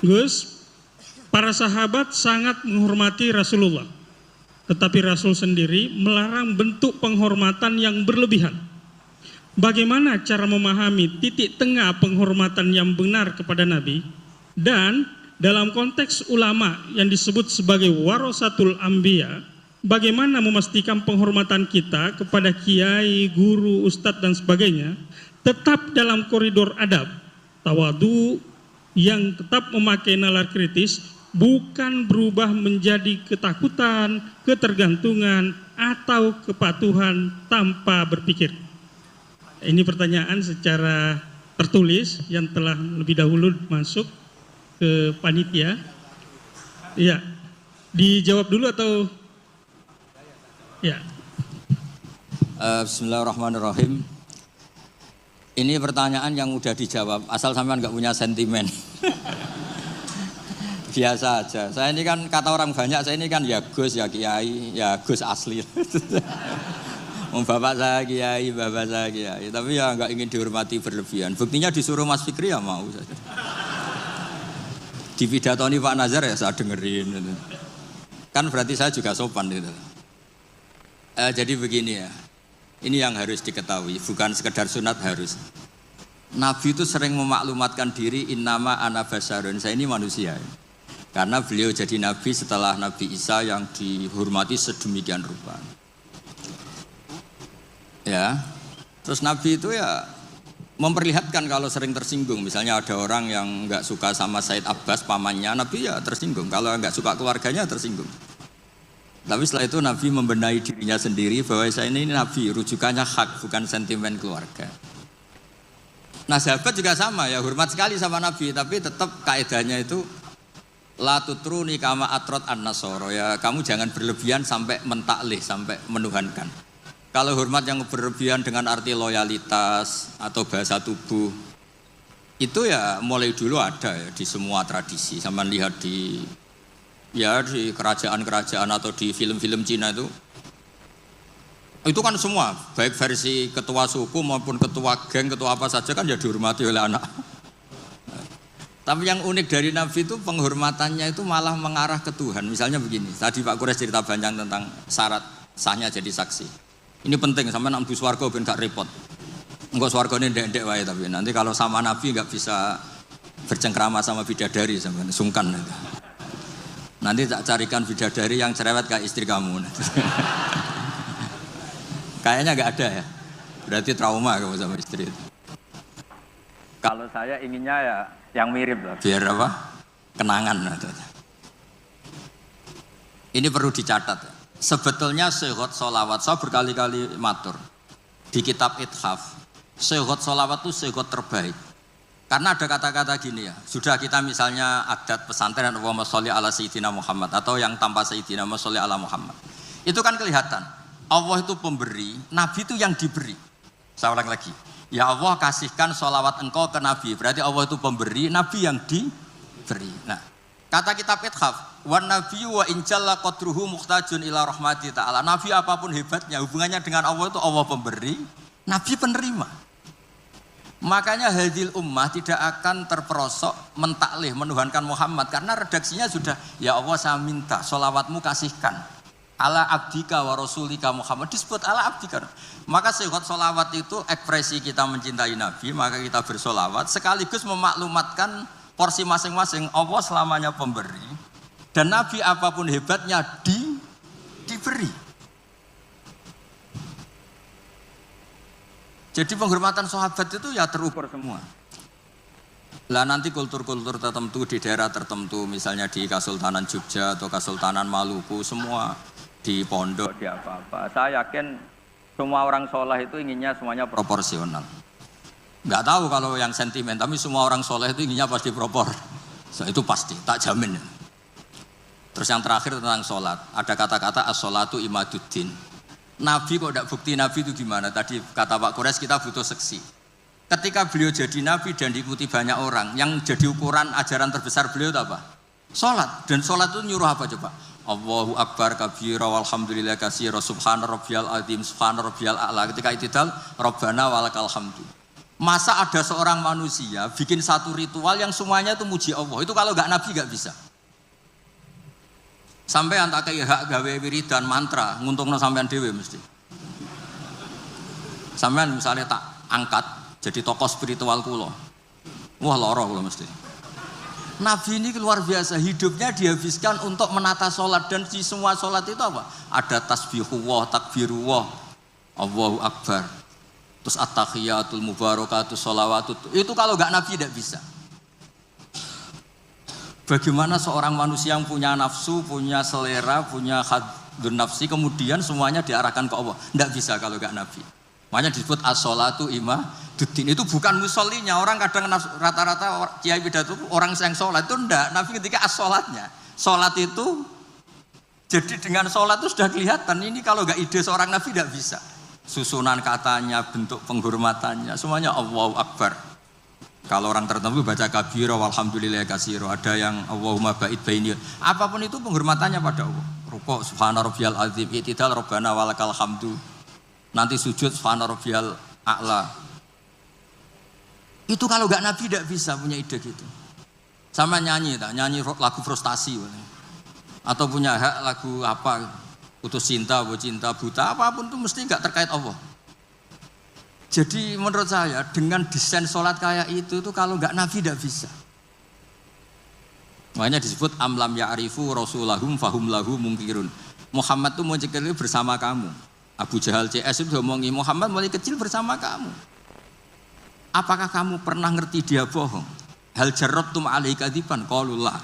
Gus, para sahabat sangat menghormati Rasulullah, tetapi Rasul sendiri melarang bentuk penghormatan yang berlebihan. Bagaimana cara memahami titik tengah penghormatan yang benar kepada Nabi? Dan dalam konteks ulama yang disebut sebagai warasatul anbiya, bagaimana memastikan penghormatan kita kepada kiai, guru, ustadz dan sebagainya tetap dalam koridor adab, tawadu, yang tetap memakai nalar kritis, bukan berubah menjadi ketakutan, ketergantungan, atau kepatuhan tanpa berpikir. Ini pertanyaan secara tertulis yang telah lebih dahulu masuk ke panitia. Ya, dijawab dulu atau? Ya. Bismillahirrahmanirrahim. Ini pertanyaan yang udah dijawab, asal sampean nggak punya sentimen. Biasa aja. Saya ini kan kata orang banyak, saya ini kan ya Gus, ya Kiai, ya Gus asli. Bapak saya Kiai, bapak saya Kiai. Tapi ya nggak ingin dihormati berlebihan. Buktinya disuruh Mas Fikri ya mau saja. Di pidatoni Pak Nazar ya saya dengerin. Kan berarti saya juga sopan gitu. Jadi begini ya. Ini yang harus diketahui, bukan sekedar sunat harus. Nabi itu sering memaklumatkan diri, innama ana basarun, saya ini manusia. Karena beliau jadi Nabi setelah Nabi Isa yang dihormati sedemikian rupa. Ya, terus Nabi itu ya memperlihatkan kalau sering tersinggung. Misalnya ada orang yang nggak suka sama Said Abbas pamannya, Nabi ya tersinggung. Kalau nggak suka keluarganya tersinggung. Tapi setelah itu Nabi membenahi dirinya sendiri bahwa saya ini Nabi, rujukannya hak, bukan sentimen keluarga. Nah sahabat juga sama ya, hormat sekali sama Nabi, tapi tetap kaedahnya itu la tutruni kama atrot an-nasoro, ya kamu jangan berlebihan sampai mentaklih, sampai menuhankan. Kalau hormat yang berlebihan dengan arti loyalitas atau bahasa tubuh, itu ya mulai dulu ada ya di semua tradisi. Sama lihat di kerajaan-kerajaan atau di film-film Cina itu kan semua, baik versi ketua suku maupun ketua geng, ketua apa saja kan ya dihormati oleh anak. Tapi yang unik dari Nabi itu penghormatannya itu malah mengarah ke Tuhan. Misalnya begini, tadi Pak Kures cerita panjang tentang syarat sahnya jadi saksi. Ini penting, sampai nak mlebu swarga ben gak repot. Engko swargane ndek-ndek wae, tapi nanti kalau sama Nabi gak bisa bercengkrama sama bidadari sampean sungkan itu. Nanti tak carikan bidadari yang cerewet kayak istri kamu. Kayaknya nggak ada ya. Berarti trauma kamu sama istri itu. Kalau saya inginnya ya yang mirip lah. Biar apa? Kenangan. Ini perlu dicatat. Sebetulnya sehot sholawat, saya berkali-kali matur di kitab Ithaf. Sehot sholawat itu sehot terbaik. Karena ada kata-kata gini ya, sudah kita misalnya adat pesantren Allahumma sholli ala sayyidina Muhammad atau yang tanpa sayyidina Allahumma sholli ala Muhammad. Itu kan kelihatan, Allah itu pemberi, Nabi itu yang diberi. Saya ulang lagi, ya Allah kasihkan sholawat engkau ke Nabi, berarti Allah itu pemberi, Nabi yang diberi. Nah, kata kitab Ithaf, wan nabiyyu wa injalla qadruhu muhtajun ila rahmati ta'ala. Nabi apapun hebatnya, hubungannya dengan Allah itu Allah pemberi, Nabi penerima. Makanya hadil ummah tidak akan terperosok mentaklih, menuhankan Muhammad. Karena redaksinya sudah, ya Allah saya minta sholawatmu kasihkan ala abdika wa rasulika Muhammad, disebut ala abdika. Maka sehot sholawat itu ekspresi kita mencintai Nabi, maka kita bersolawat sekaligus memaklumatkan porsi masing-masing. Allah selamanya pemberi dan Nabi apapun hebatnya diberi. Jadi penghormatan sahabat itu ya terukur semua. Lah nanti kultur-kultur tertentu di daerah tertentu, misalnya di Kesultanan Jogja atau Kesultanan Maluku, semua di pondok, di apa-apa. Saya yakin semua orang soleh itu inginnya semuanya proporsional. Nggak tahu kalau yang sentimen, tapi semua orang soleh itu inginnya pasti propor. So, itu pasti, tak jamin. Terus yang terakhir tentang sholat, ada kata-kata as-sholatu imaduddin. Nabi kok tidak bukti Nabi itu gimana? Tadi kata Pak Kures kita butuh seksi. Ketika beliau jadi Nabi dan diikuti banyak orang, yang jadi ukuran ajaran terbesar beliau itu apa? Sholat. Dan sholat itu nyuruh apa coba? Allahu Akbar kabira walhamdulillah katsira subhana rabbiyal azim subhana rabbiyal a'la. Ketika itidal Rabbana walakal hamdu. Masa ada seorang manusia bikin satu ritual yang semuanya itu muji Allah. Itu kalau nggak Nabi nggak bisa. Sampai antak kayak hak gawe wiridan mantra nguntungno sampean dhewe mesti. Sampean misalnya tak angkat jadi tokoh spiritual kula. Wah lara kula mesti. Nabi ini luar biasa, hidupnya dihabiskan untuk menata sholat dan di semua sholat itu apa? Ada tasbihullah, takbirullah, Allahu Akbar. Terus at-tahiyatul mubarakatus sholawatut. Itu kalau nggak Nabi tidak bisa. Bagaimana seorang manusia yang punya nafsu, punya selera, punya hadun nafsi, kemudian semuanya diarahkan ke Allah. Tidak bisa kalau nggak Nabi. Makanya disebut as-sholatu imaduddin. Itu bukan musollinya. Orang kadang rata-rata kiai pidato orang yang sholat itu enggak. Nabi ketika as-sholatnya. Sholat itu, jadi dengan sholat itu sudah kelihatan. Ini kalau nggak ide seorang Nabi tidak bisa. Susunan katanya, bentuk penghormatannya, semuanya Allahu Akbar. Kalau orang tertentu baca kabira walhamdulillah kasiro, ada yang Allahumma ba'id baini. Apapun itu penghormatannya pada Allah. Rukuk subhana rabbiyal azim, i'tidal rabbana walakal hamdu. Nanti sujud subhana rabbiyal a'la. Itu kalau enggak Nabi tidak bisa punya ide gitu. Sama nyanyi lagu frustasi atau punya hak lagu apa, putus cinta, cinta buta, apapun itu mesti enggak terkait Allah. Jadi menurut saya dengan desain sholat kayak itu kalau nggak Nabi tidak bisa. Makanya disebut amlam ya'rifu rasulahum fahum lahu mungkirun. Muhammad itu mau kecil bersama kamu. Abu Jahal CS itu ngomongi Muhammad mulai kecil bersama kamu. Apakah kamu pernah ngerti dia bohong? Hal jarrabtum alaihi kadziban qaulullah.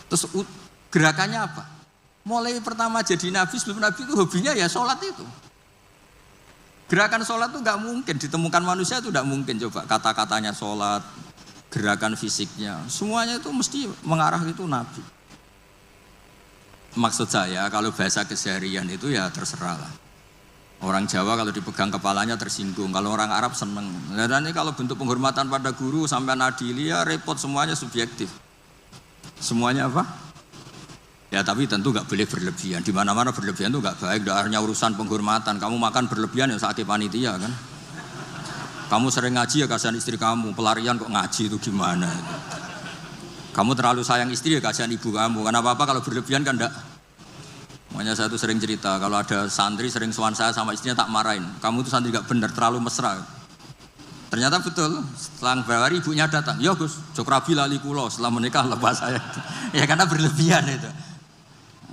Terus gerakannya apa? Mulai pertama jadi Nabi, sebelum Nabi itu hobinya ya sholat itu. Gerakan sholat itu nggak mungkin ditemukan manusia, itu nggak mungkin. Coba kata-katanya sholat, gerakan fisiknya, semuanya itu mesti mengarah itu Nabi. Maksud saya kalau bahasa keseharian itu ya terserah lah. Orang Jawa kalau dipegang kepalanya tersinggung, kalau orang Arab seneng. Dan ini kalau bentuk penghormatan pada guru sampai nadili ya repot, semuanya subjektif. Semuanya apa? Ya tapi tentu nggak boleh berlebihan. Di mana-mana berlebihan itu nggak baik. Hanya urusan penghormatan. Kamu makan berlebihan ya sakit panitia kan. Kamu sering ngaji ya kasihan istri kamu. Pelarian kok ngaji itu gimana? Kamu terlalu sayang istri ya kasihan ibu kamu. Karena apa-apa kalau berlebihan kan enggak. Makanya saya tuh sering cerita kalau ada santri sering sowan saya sama istrinya tak marahin. Kamu tuh santri nggak benar, terlalu mesra. Ternyata betul. Selang beberapa hari ibunya datang. Ya Gus, Jokrabi lali kulo setelah menikah lepas saya. Ya karena berlebihan itu.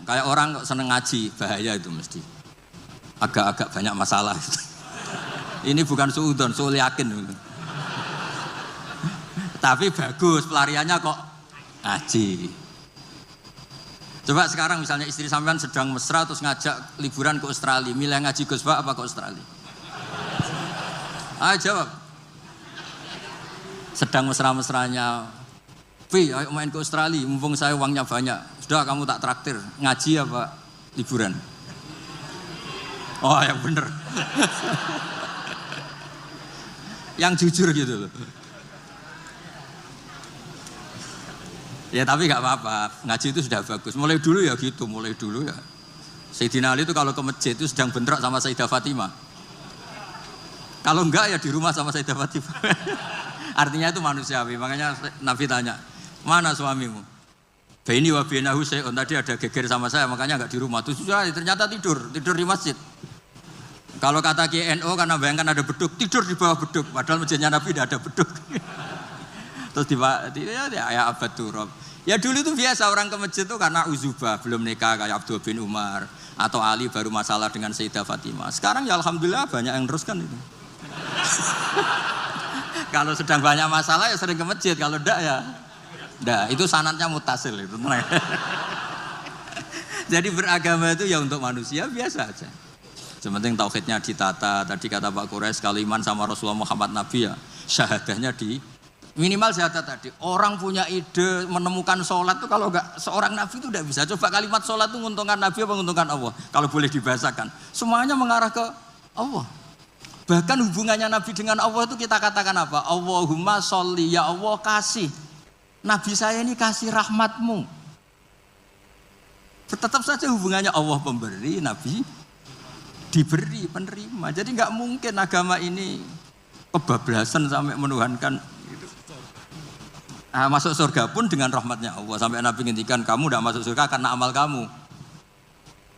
Kayak orang kok seneng ngaji, bahaya itu mesti. Agak-agak banyak masalah. Ini bukan suudon, soal yakin. Tapi bagus, pelariannya kok ngaji. Coba sekarang misalnya istri sampean sedang mesra terus ngajak liburan ke Australia, milih ngaji Gus Pak apa ke Australia? Ayo jawab. Sedang mesra-mesranya, Pi, ayo main ke Australia, mumpung saya uangnya banyak. Sudah kamu tak traktir, ngaji apa liburan? Oh yang bener. Yang jujur gitu loh. Ya tapi gak apa-apa, ngaji itu sudah bagus. Mulai dulu ya gitu, mulai dulu ya. Sayyidina Ali itu kalau ke masjid itu sedang bentrok sama Sayyidah Fatimah. Kalau enggak ya di rumah sama Sayyidah Fatimah. Artinya itu manusiawi, makanya Nabi tanya, mana suamimu? Baini wa bainahu syai'un, tadi ada geger sama saya makanya enggak di rumah. Terus ternyata tidur di masjid. Kalau kata KNO karena bayangkan ada beduk, tidur di bawah beduk, padahal masjidnya Nabi tidak ada beduk. Terus ya abad turab. Ya dulu itu biasa orang ke masjid itu karena uzubah, belum nikah kayak Abdul bin Umar atau Ali baru masalah dengan Sayyidah Fatimah. Sekarang ya alhamdulillah banyak yang teruskan itu. Kalau sedang banyak masalah ya sering ke masjid, kalau enggak ya nah, itu sanadnya mutasil itu. Jadi beragama itu ya untuk manusia biasa aja. Sementing tauhidnya ditata. Tadi kata Pak Quraisy kalau iman sama Rasulullah Muhammad Nabi ya syahadahnya di minimal syahadat tadi. Orang punya ide menemukan sholat itu kalau enggak seorang Nabi itu tidak bisa. Coba kalimat sholat itu menguntungkan Nabi apa menguntungkan Allah? Kalau boleh dibahasakan. Semuanya mengarah ke Allah. Bahkan hubungannya Nabi dengan Allah itu kita katakan apa? Allahumma sholli, ya Allah kasih. Nabi saya ini kasih rahmatmu. Tetap saja hubungannya Allah pemberi, Nabi diberi, penerima. Jadi nggak mungkin agama ini kebablasan sampai menuhankan. Nah, masuk surga pun dengan rahmatnya Allah. Sampai Nabi ngendikan kamu tidak masuk surga karena amal kamu.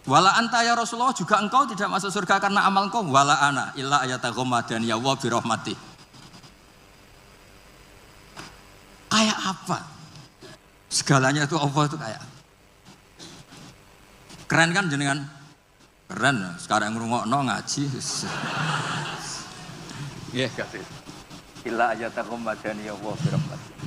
Wala anta ya Rasulullah, juga engkau tidak masuk surga karena amal engkau. Wala ana illa ayataghammadan ya Allah bi rahmati. Kayak apa? Segalanya itu Allah itu kayak. Keren kan jenengan? Keren. Sekarang ngrungokno ngaji. Nggih, kasih. Illa ayataghammadan ya Allah bi rahmati.